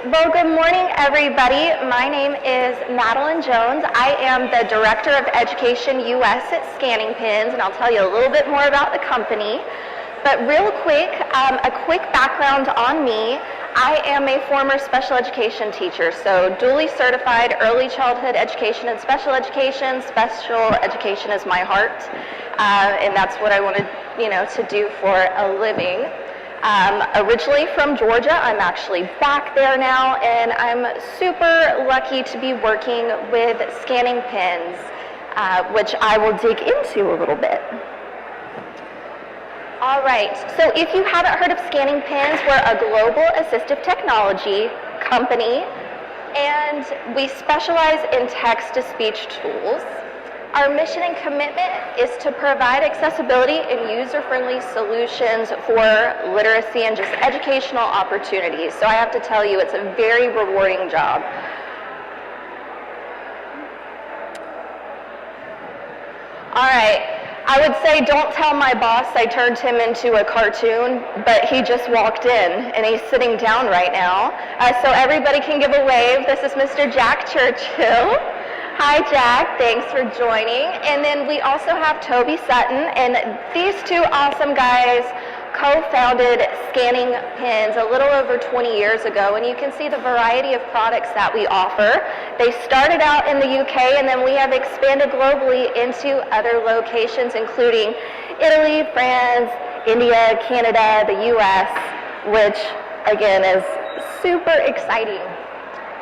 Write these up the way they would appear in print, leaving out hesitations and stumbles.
Well, good morning, everybody. My name is Madeline Jones. I am the Director of Education US at Scanning Pens, and I'll tell you a little bit more about the company. But real quick, a quick background on me. I am a former special education teacher, so duly certified early childhood education and special education. Special education is my heart, and that's what I wanted, to do for a living. Originally from Georgia, I'm actually back there now, and I'm super lucky to be working with Scanning Pens, which I will dig into a little bit. All right, so if you haven't heard of Scanning Pens, we're a global assistive technology company, and we specialize in text-to-speech tools. Our mission and commitment is to provide accessibility and user-friendly solutions for literacy and just educational opportunities. So I have to tell you, it's a very rewarding job. All right. I would say don't tell my boss I turned him into a cartoon, but he just walked in, and he's sitting down right now. So everybody can give a wave. This is Mr. Jack Churchill. Hi, Jack. Thanks for joining. And then we also have Toby Sutton, and these two awesome guys co-founded Scanning Pens a little over 20 years ago, and you can see the variety of products that we offer. They started out in the UK, and then we have expanded globally into other locations, including Italy, France, India, Canada, the US, which, again, is super exciting.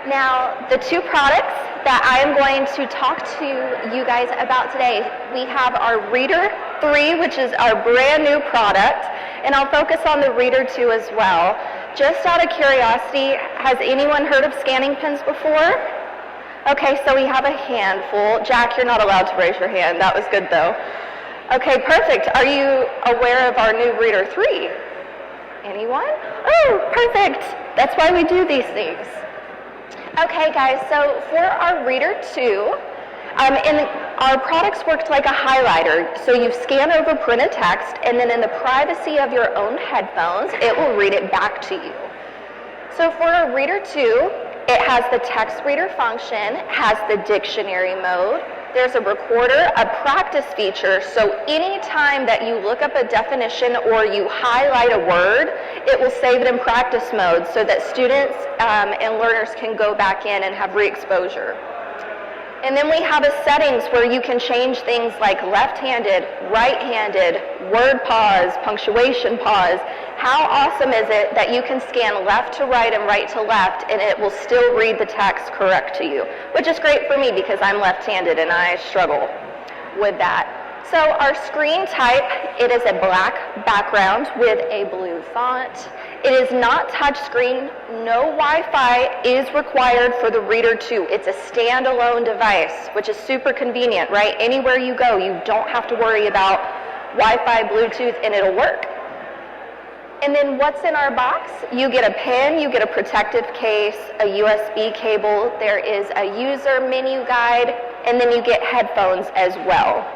Now, the two products that I am going to talk to you guys about today, we have our Reader 3, which is our brand new product, and I'll focus on the Reader 2 as well. Just out of curiosity, has anyone heard of Scanning Pens before? Okay, so we have a handful. Jack, you're not allowed to raise your hand. That was good, though. Okay, perfect. Are you aware of our new Reader 3? Anyone? Oh, perfect. That's why we do these things. Okay, guys, so for our Reader 2, and our products worked like a highlighter. So you scan over printed text, and then in the privacy of your own headphones, it will read it back to you. So for our Reader 2, it has the text reader function, has the dictionary mode. There's a recorder, a practice feature, so anytime that you look up a definition or you highlight a word, it will save it in practice mode so that students and learners can go back in and have re-exposure. And then we have a settings where you can change things like left-handed, right-handed, word pause, punctuation pause. How awesome is it that you can scan left to right and right to left, and it will still read the text correct to you, which is great for me because I'm left-handed and I struggle with that. So our screen type, it is a black background with a blue font. It is not touchscreen. No Wi-Fi is required for the Reader 2. It's a standalone device, which is super convenient, right? Anywhere you go, you don't have to worry about Wi-Fi, Bluetooth, and it'll work. And then what's in our box? You get a pen, you get a protective case, a USB cable, there is a user menu guide, and then you get headphones as well.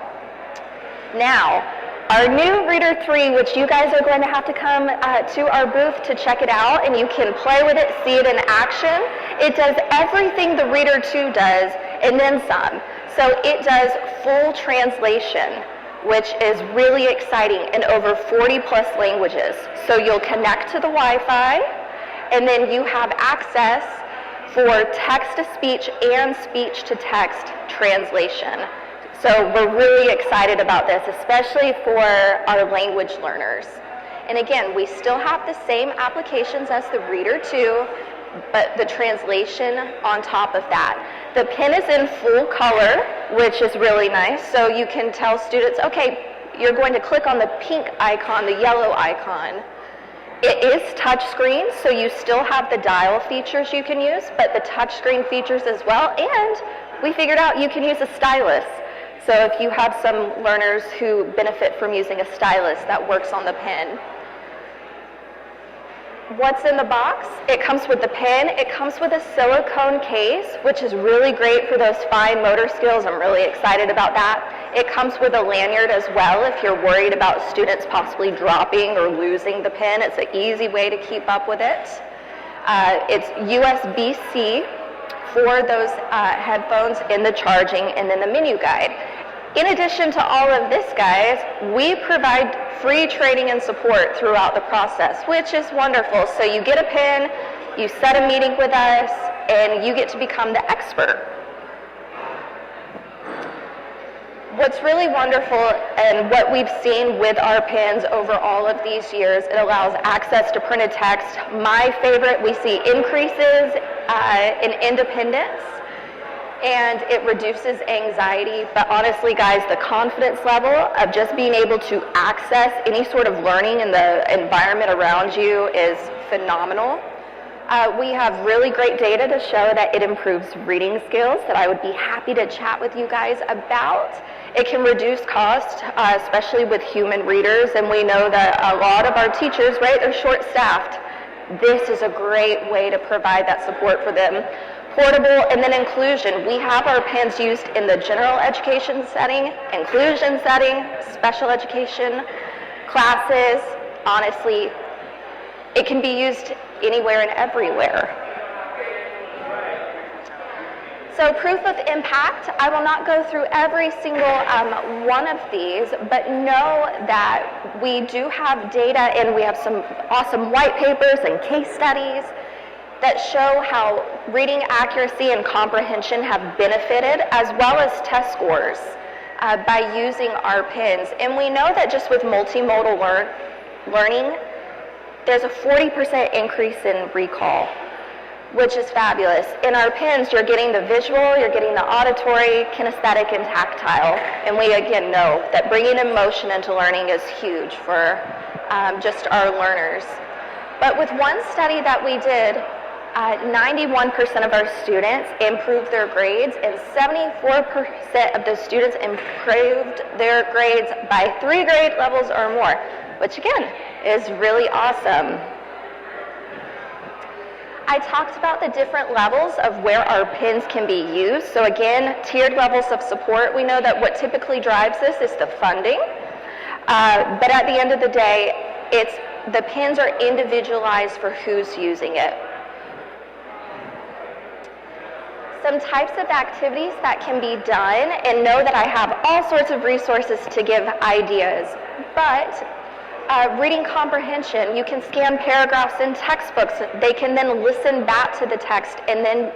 Now, our new Reader 3, which you guys are going to have to come to our booth to check it out, and you can play with it, see it in action. It does everything the Reader 2 does, and then some. So it does full translation, which is really exciting, in over 40 plus languages. So you'll connect to the Wi-Fi, and then you have access for text-to-speech and speech-to-text translation. So we're really excited about this, especially for our language learners. And again, we still have the same applications as the Reader 2, but the translation on top of that. The pen is in full color, which is really nice. So you can tell students, okay, you're going to click on the pink icon, the yellow icon. It is touchscreen, so you still have the dial features you can use, but the touchscreen features as well. And we figured out you can use a stylus. So if you have some learners who benefit from using a stylus, that works on the pen. What's in the box? It comes with the pen. It comes with a silicone case, which is really great for those fine motor skills. I'm really excited about that. It comes with a lanyard as well if you're worried about students possibly dropping or losing the pen. It's an easy way to keep up with it. It's USB-C for those headphones in the charging and then the menu guide. In addition to all of this, guys, we provide free training and support throughout the process, which is wonderful. So you get a pin, you set a meeting with us, and you get to become the expert. What's really wonderful and what we've seen with our pins over all of these years, it allows access to printed text. My favorite, we see increases in independence, and it reduces anxiety. But honestly, guys, the confidence level of just being able to access any sort of learning in the environment around you is phenomenal. We have really great data to show that it improves reading skills that I would be happy to chat with you guys about. It can reduce cost, especially with human readers, and we know that a lot of our teachers, right, they're short-staffed. This is a great way to provide that support for them. Portable, and then inclusion. We have our pins used in the general education setting, inclusion setting, special education, classes. Honestly, it can be used anywhere and everywhere. So proof of impact, I will not go through every single one of these, but know that we do have data, and we have some awesome white papers and case studies that show how reading accuracy and comprehension have benefited, as well as test scores, by using our pins. And we know that just with multimodal learning, there's a 40% increase in recall, which is fabulous. In our pins, you're getting the visual, you're getting the auditory, kinesthetic, and tactile. And we again know that bringing emotion into learning is huge for just our learners. But with one study that we did, 91% of our students improved their grades, and 74% of the students improved their grades by 3 grade levels or more, which again is really awesome. I talked about the different levels of where our pins can be used. So again, tiered levels of support. We know that what typically drives this is the funding, but at the end of the day, the pins are individualized for who's using it. Some types of activities that can be done, and know that I have all sorts of resources to give ideas, but reading comprehension, you can scan paragraphs in textbooks. They can then listen back to the text and then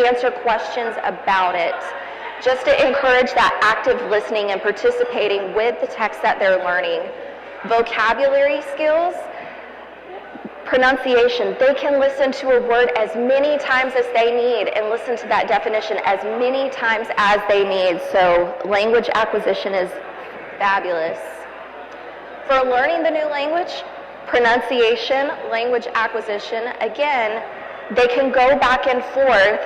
answer questions about it, just to encourage that active listening and participating with the text that they're learning. Vocabulary skills, pronunciation, they can listen to a word as many times as they need and listen to that definition as many times as they need. So language acquisition is fabulous. For learning the new language, pronunciation, language acquisition, again, they can go back and forth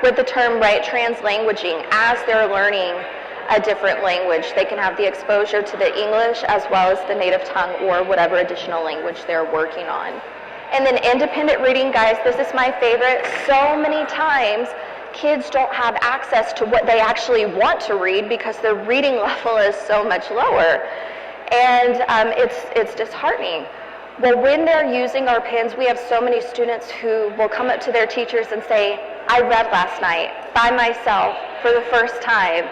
with the term, right, translanguaging as they're learning a different language. They can have the exposure to the English as well as the native tongue or whatever additional language they're working on. And then independent reading, guys, this is my favorite. So many times kids don't have access to what they actually want to read because their reading level is so much lower. And it's disheartening. Well, when they're using our pins, we have so many students who will come up to their teachers and say, I read last night by myself for the first time.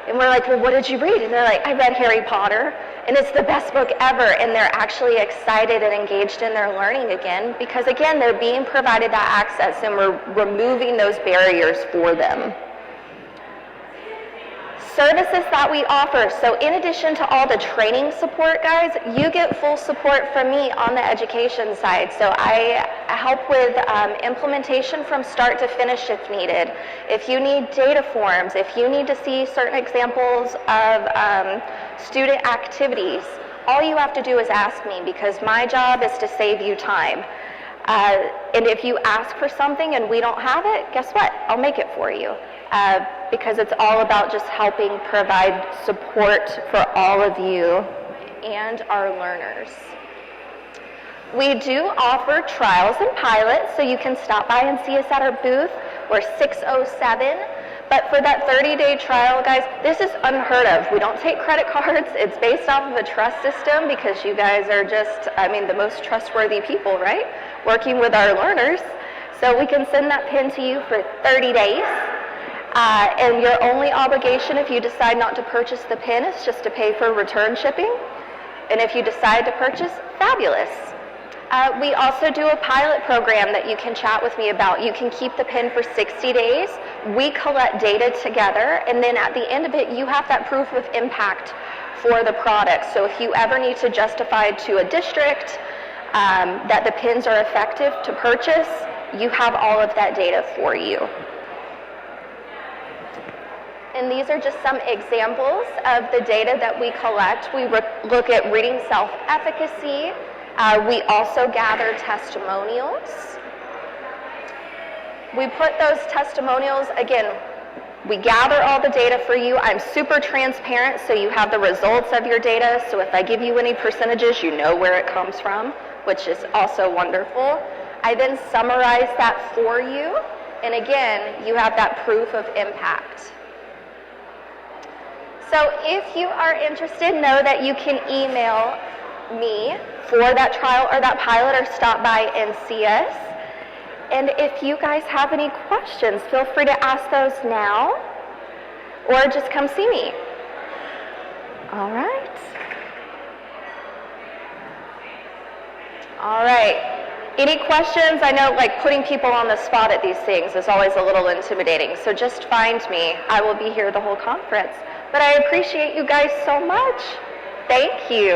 And we're like, well, what did you read? And they're like, I read Harry Potter, and it's the best book ever. And they're actually excited and engaged in their learning again because, again, they're being provided that access, and we're removing those barriers for them. Services that we offer. So in addition to all the training support, guys, you get full support from me on the education side. So I help with implementation from start to finish if needed. If you need data forms, if you need to see certain examples of student activities, all you have to do is ask me, because my job is to save you time. And if you ask for something and we don't have it, guess what? I'll make it for you. Because it's all about just helping provide support for all of you and our learners. We do offer trials and pilots, so you can stop by and see us at our booth. We're 607 But for that 30-day trial, guys, this is unheard of. We don't take credit cards. It's based off of a trust system because you guys are just, the most trustworthy people, right? Working with our learners. So we can send that pin to you for 30 days. And your only obligation if you decide not to purchase the pin is just to pay for return shipping. And if you decide to purchase, fabulous. We also do a pilot program that you can chat with me about. You can keep the pin for 60 days. We collect data together, and then at the end of it, you have that proof of impact for the product. So if you ever need to justify to a district that the pins are effective to purchase, you have all of that data for you. And these are just some examples of the data that we collect. We look at reading self-efficacy. We also gather testimonials. We put those testimonials, again, we gather all the data for you. I'm super transparent, so you have the results of your data. So if I give you any percentages, you know where it comes from, which is also wonderful. I then summarize that for you. And again, you have that proof of impact. So if you are interested, know that you can email me for that trial or that pilot or stop by and see us. And if you guys have any questions, feel free to ask those now or just come see me. All right. All right. Any questions? I know putting people on the spot at these things is always a little intimidating, so just find me. I will be here the whole conference. But I appreciate you guys so much. Thank you.